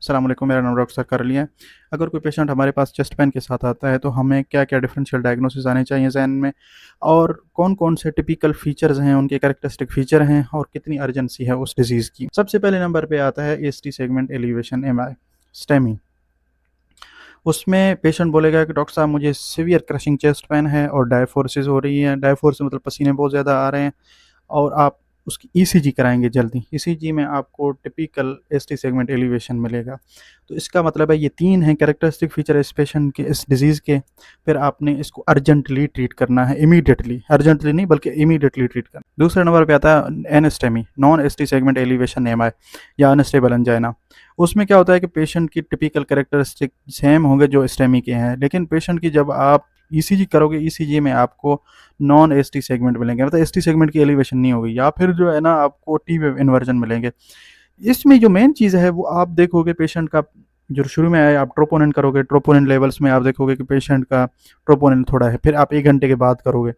अस्सलाम वालेकुम, मेरा नाम डॉक्टर सरकार अली है। अगर कोई पेशेंट हमारे पास चेस्ट पेन के साथ आता है तो हमें क्या-क्या डिफरेंशियल डायग्नोसिस आने चाहिए ज़हन में और कौन-कौन से टिपिकल फीचर्स हैं, उनके कैरेक्टरिस्टिक फीचर हैं और कितनी अर्जेंसी है उस डिज़ीज़ की। सबसे पहले नंबर पे आता है AST segment elevation MI, STEMI. उसमें पेशेंट बोलेगा कि डॉक्टर साहब मुझे सीवियर क्रशिंग चेस्ट पेन है और डायफ़ोरेसिस हो रही है। डायफ़ोरेसिस मतलब पसीने बहुत ज़्यादा आ रहे हैं और आप उसकी ईसीजी कराएँगे जल्दी। ईसीजी में आपको टिपिकल एसटी सेगमेंट एलिवेशन मिलेगा। तो इसका मतलब है ये 3 हैं कैरेक्टरिस्टिक फीचर इस पेशेंट के, इस डिज़ीज़ के। फिर आपने इसको अर्जेंटली ट्रीट करना है, इमीडिएटली, अर्जेंटली नहीं बल्कि इमीडिएटली ट्रीट करना। दूसरे नंबर पे आता है NSTEMI, non ST segment elevation MI या अनस्टेबल एंजाइना। उसमें क्या होता है कि पेशेंट की टिपिकल कैरेक्टरिस्टिक सेम होंगे जो स्टेमी के हैं, लेकिन पेशेंट की जब आप ईसीजी करोगे, ईसीजी में आपको नॉन एसटी सेगमेंट मिलेंगे, मतलब एसटी सेगमेंट की एलिवेशन नहीं होगी, या फिर जो है ना आपको टी वेव इन्वर्जन मिलेंगे। इसमें जो मेन चीज़ है वो आप देखोगे पेशेंट का, जो शुरू में आया आप ट्रोपोनिन करोगे, ट्रोपोनिन लेवल्स में आप देखोगे कि पेशेंट का ट्रोपोनिन थोड़ा है, फिर आप 1 घंटे के बाद करोगे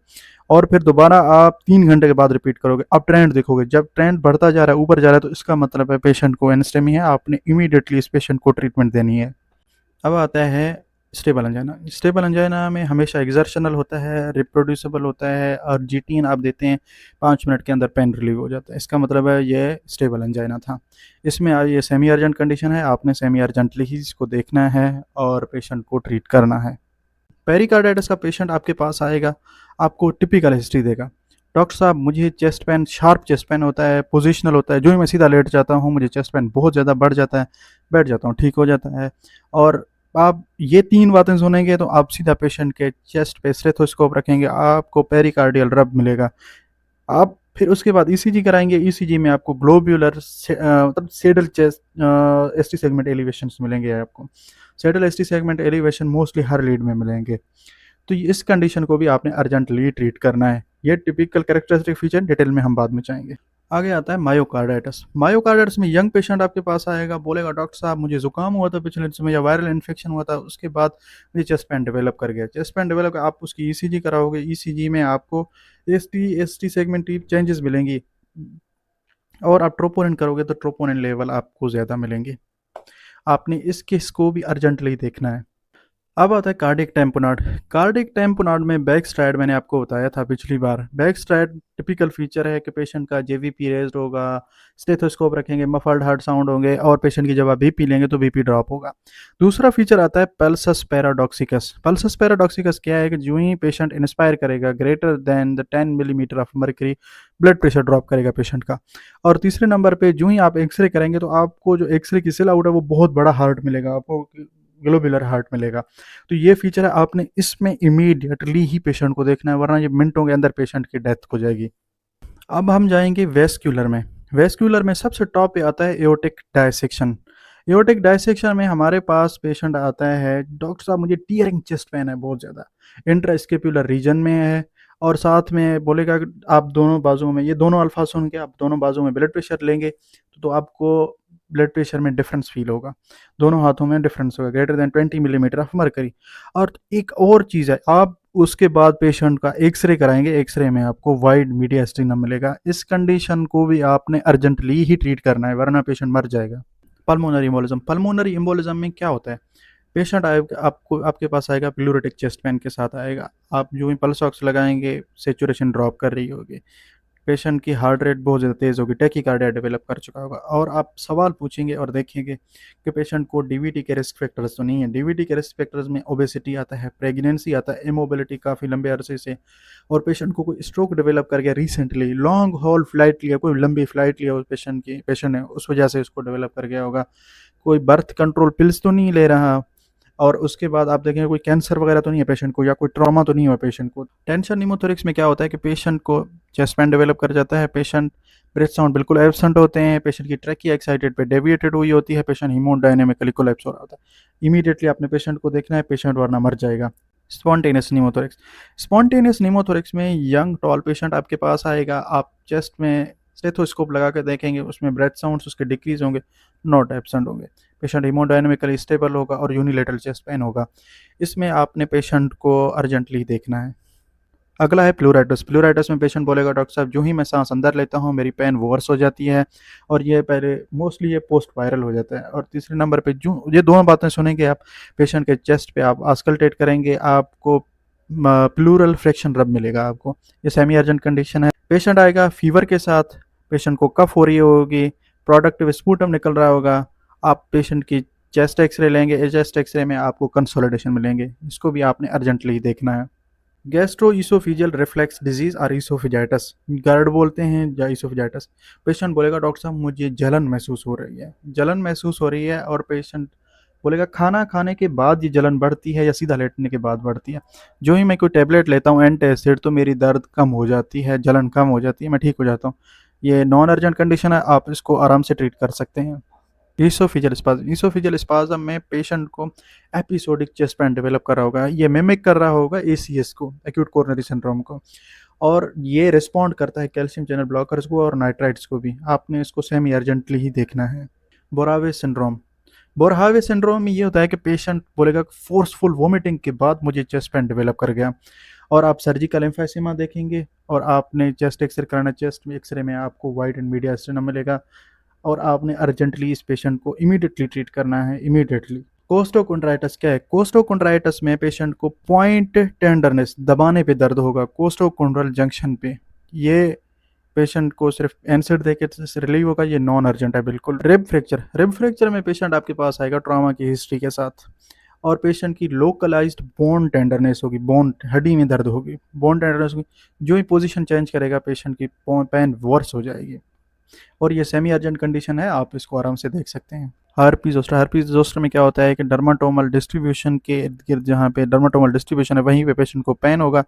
और फिर दोबारा आप 3 घंटे के बाद रिपीट करोगे। आप ट्रेंड देखोगे, जब ट्रेंड बढ़ता जा रहा है, ऊपर जा रहा है, तो इसका मतलब है पेशेंट को एनेस्थेमी है, आपने इमीडिएटली इस पेशेंट को ट्रीटमेंट देनी है। अब आता है स्टेबल अंजाइना। स्टेबल अंजाइना में हमेशा एक्सर्शनल होता है, रिप्रोड्यूसिबल होता है और जीटीन आप देते हैं 5 मिनट के अंदर पेन रिलीव हो जाता है। इसका मतलब है ये स्टेबल अंजाइना था। इसमें ये सेमी अर्जेंट कंडीशन है, आपने सेमी अर्जेंटली ही इसको देखना है और पेशेंट को ट्रीट करना है। पेरिकार्डाइटिस का पेशेंट आपके पास आएगा, आपको टिपिकल हिस्ट्री देगा। डॉक्टर साहब मुझे chest pain, sharp chest pain होता है, पोजिशनल होता है, जो ही मैं सीधा लेट जाता हूँ मुझे चेस्ट पेन बहुत ज़्यादा बढ़ जाता है, बैठ जाता हूँ, ठीक हो जाता है। और आप ये 3 बातें सुनेंगे तो आप सीधा पेशेंट के चेस्ट पे स्टेथोस्कोप रखेंगे, आपको पेरिकार्डियल रब मिलेगा। आप फिर उसके बाद ईसीजी कराएँगे, ईसीजी में आपको ग्लोब्यूलर मतलब saddle chest ST segment elevations मिलेंगे आपको। Saddle ST segment elevation mostly हर लीड में मिलेंगे। तो इस कंडीशन को भी आपने अर्जेंटली ट्रीट करना है। ये टिपिकल कैरेक्टरिस्टिक फीचर डिटेल में हम बाद में जाएँगे। आगे आता है मायोकार्डाइटिस। मायोकार्डाइटिस में यंग पेशेंट आपके पास आएगा, बोलेगा डॉक्टर साहब मुझे ज़ुकाम हुआ था पिछले समय या वायरल इन्फेक्शन हुआ था, उसके बाद मुझे चेस्ट पेन डेवलप कर गया। चेस्ट पेन डेवलप आप उसकी ईसीजी कराओगे, ईसीजी में आपको एसटी सेगमेंट की चेंजेस मिलेंगी और आप ट्रोपोनिन करोगे तो ट्रोपोनिन लेवल आपको ज़्यादा मिलेंगे। आपने इस केस को भी अर्जेंटली देखना है। अब आता है कार्डियक टैम्पोनाड। कार्डियक टैम्पोनाड में बैकस्ट्राइड मैंने आपको बताया था पिछली बार। बैकस्ट्राइड टिपिकल फीचर है कि पेशेंट का जेवीपी रेज़्ड होगा, स्टेथोस्कोप रखेंगे, मफल्ड हार्ट साउंड होंगे और पेशेंट की जब आप बीपी लेंगे तो बीपी ड्रॉप होगा। दूसरा फीचर आता है पल्सस पैराडॉक्सिकस। पल्सस पैराडॉक्सिकस क्या है कि जो ही पेशेंट इंस्पायर करेगा greater than the 10 millimetre of mercury, blood pressure drop करेगा पेशेंट का। और तीसरे नंबर पे जो ही आप एक्सरे करेंगे तो आपको जो एक्सरे की सेल आउट है वो बहुत बड़ा हार्ट मिलेगा, आपको ग्लोबुलर हार्ट मिलेगा। तो ये फीचर है, आपने इसमें इमीडिएटली ही पेशेंट को देखना है वरना ये मिनटों के अंदर पेशेंट की डेथ हो जाएगी। अब हम जाएंगे वेस्क्यूलर में। वेस्क्यूलर में सबसे टॉप पे आता है एओर्टिक डायसेक्शन। एओर्टिक डायसेक्शन में हमारे पास पेशेंट आता है, डॉक्टर साहब मुझे टीयरिंग चेस्ट पेन है बहुत ज़्यादा, इंट्रास्केपुलर रीजन में है और साथ में बोलेगा कि आप दोनों बाजुओं में, ये दोनों अल्फाज सुन के आप दोनों बाजुओं में ब्लड प्रेशर लेंगे तो आपको ब्लड प्रेशर में डिफरेंस फील होगा, दोनों हाथों में डिफरेंस होगा greater than 20 millimetre of mercury. और एक और चीज़ है, आप उसके बाद पेशेंट का एक्सरे कराएंगे, एक्सरे में आपको वाइड मीडियास्टिनम मिलेगा। इस कंडीशन को भी आपने अर्जेंटली ही ट्रीट करना है वरना पेशेंट मर जाएगा। Pulmonary embolism. पल्मोनरी एम्बोलिज्म में क्या होता है, पेशेंट आपको आपके पास आएगा प्लूरेटिक चेस्ट पेन के साथ आएगा, आप जो ही पल्स ऑक्स लगाएंगे सेचुरेशन ड्रॉप कर रही होगी, पेशेंट की हार्ट रेट बहुत ज़्यादा तेज़ होगी, टैकीकार्डिया डेवलप कर चुका होगा और आप सवाल पूछेंगे और देखेंगे कि पेशेंट को डीवीटी के रिस्क फैक्टर्स तो नहीं है। डीवीटी के रिस्क फैक्टर्स में ओबेसिटी आता है, प्रेगनेंसी आता है, इमोबिलिटी काफ़ी लंबे अरसे से, और पेशेंट को कोई स्ट्रोक डेवलप कर गया रिसेंटली, लॉन्ग हॉल फ्लाइट लिया, कोई लंबी फ्लाइट लिया उस पेशेंट ने, उस वजह से उसको डेवलप कर गया होगा, कोई बर्थ कंट्रोल पिल्स तो नहीं ले रहा, और उसके बाद आप देखेंगे कोई कैंसर वगैरह तो नहीं है पेशेंट को, या कोई ट्रॉमा तो नहीं हुआ पेशेंट को। टेंशन निमोथोरिक्स में क्या होता है कि पेशेंट को चेस्ट पेन डेवलप कर जाता है, पेशेंट ब्रेथ साउंड बिल्कुल एब्सेंट होते हैं, पेशेंट की ट्रैकिया एक्साइटेड पे डेविएटेड हुई होती है, पेशेंट हीमोडायनेमिकली कोलैप्स हो रहा होता है। इमीडिएटली आपने पेशेंट को देखना है, पेशेंट वरना मर जाएगा। स्पॉन्टेनियस निमोथोरिक्स। स्पॉन्टेनियस निमोथोरिक्स में यंग टॉल पेशेंट आपके पास आएगा, आप चेस्ट में स्टेथोस्कोप लगा कर देखेंगे, उसमें ब्रेथ साउंड्स उसके डिक्रीज होंगे, नॉट एब्सेंट होंगे, पेशेंट हीमोडायनेमिकली स्टेबल होगा और यूनिलेटरल चेस्ट पेन होगा। इसमें आपने पेशेंट को अर्जेंटली देखना है। अगला है प्लूराइटिस। प्लूराइटिस में पेशेंट बोलेगा डॉक्टर साहब जो ही मैं सांस अंदर लेता हूँ मेरी पेन वर्स हो जाती है, और ये पहले मोस्टली ये पोस्ट वायरल हो जाता है। और तीसरे नंबर पे जो ये दोनों बातें सुनेंगे आप पेशेंट के चेस्ट पे, आप आस्कल्टेट करेंगे, आपको प्लूरल फ्रैक्शन रब मिलेगा आपको। ये सेमी अर्जेंट कंडीशन है। पेशेंट आएगा फीवर के साथ, पेशेंट को कफ हो रही होगी, प्रोडक्टिव स्पूटम निकल रहा होगा, आप पेशेंट की चेस्ट एक्सरे लेंगे, चेस्ट एक्सरे में आपको कंसोलिडेशन मिलेंगे, इसको भी आपने अर्जेंटली देखना है। गैस्ट्रो ईसोफिजियल रिफ्लेक्स डिजीज और ईसोफिजाइटिस, गर्ड बोलते हैं या ईसोफिजाइटिस। पेशेंट बोलेगा डॉक्टर साहब मुझे जलन महसूस हो रही है, जलन महसूस हो रही है, और पेशेंट बोलेगा खाना खाने के बाद ये जलन बढ़ती है या सीधा लेटने के बाद बढ़ती है। जो ही मैं कोई टेबलेट लेता हूँ एंटासिड तो मेरी दर्द कम हो जाती है, जलन कम हो जाती है, मैं ठीक हो जाता हूँ। ये नॉन अर्जेंट कंडीशन है, आप इसको आराम से ट्रीट कर सकते हैं। ईसोफिजियल स्पाज्म में पेशेंट को एपिसोडिक चेस्ट पेन डेवलप कर रहा होगा, ये मिमिक कर रहा होगा एसीएस को, एक्यूट कोरोनरी सिंड्रोम को, और ये रिस्पॉन्ड करता है कैल्शियम चैनल ब्लॉकर्स को और नाइट्राइट्स को भी। आपने इसको सेमी अर्जेंटली ही देखना है। बोरावे सिंड्रोम। बोरहावे सिंड्रोम में ये होता है कि पेशेंट बोलेगा फोर्सफुल वोमिटिंग के बाद मुझे चेस्ट पेन डेवलप कर गया, और आप सर्जिकल एम्फेसिमा देखेंगे, और आपने चेस्ट एक्सरे कराना, चेस्ट एक्सरे में आपको वाइड एंड मीडिया स्टेनम मिलेगा, और आपने अर्जेंटली इस पेशेंट को इमीडिएटली ट्रीट करना है, इमीडिएटली। कोस्टोकोंड्राइटिस क्या है? कोस्टोकोंड्राइटिस में पेशेंट को पॉइंट टेंडरनेस, दबाने पे दर्द होगा कोस्टोकोंड्रल जंक्शन पे। ये पेशेंट को सिर्फ एनसेड देके रिलीव होगा, ये नॉन अर्जेंट है बिल्कुल। रिब फ्रैक्चर में पेशेंट आपके पास आएगा ट्रॉमा की हिस्ट्री के साथ, और पेशेंट की लोकलाइज्ड बोन टेंडरनेस होगी, बोन हड्डी में दर्द होगी, बोन टेंडरनेस होगी, जो ही पोजीशन चेंज करेगा पेशेंट की पेन वर्स हो जाएगी, और ये सेमी अर्जेंट कंडीशन है, आप इसको आराम से देख सकते हैं। हर्पीज जोस्टर में क्या होता है कि डर्माटोमल डिस्ट्रीब्यूशन के इर्द गिर्द जहाँ पे डर्माटोमल डिस्ट्रीब्यूशन है वहीं पे पेशेंट को पेन होगा,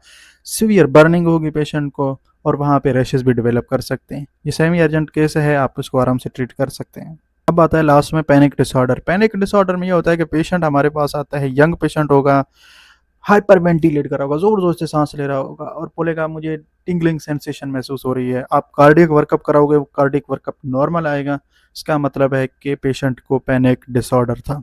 सीवियर बर्निंग होगी पेशेंट को, और वहाँ पे रैशेस भी डेवलप कर सकते हैं। ये सेमी अर्जेंट केस है, आप इसको आराम से ट्रीट कर सकते हैं। अब आता है लास्ट में पैनिक डिसऑर्डर। पैनिक डिसऑर्डर में ये होता है कि पेशेंट हमारे पास आता है, यंग पेशेंट होगा, हाइपर वेंटिलेट कर रहा होगा, जोर जोर से सांस ले रहा होगा, और बोलेगा मुझे टिंगलिंग सेंसेशन महसूस हो रही है। आप कार्डियक वर्कअप कराओगे, कार्डियक वर्कअप नॉर्मल आएगा, इसका मतलब है कि पेशेंट को पैनिक डिसऑर्डर था।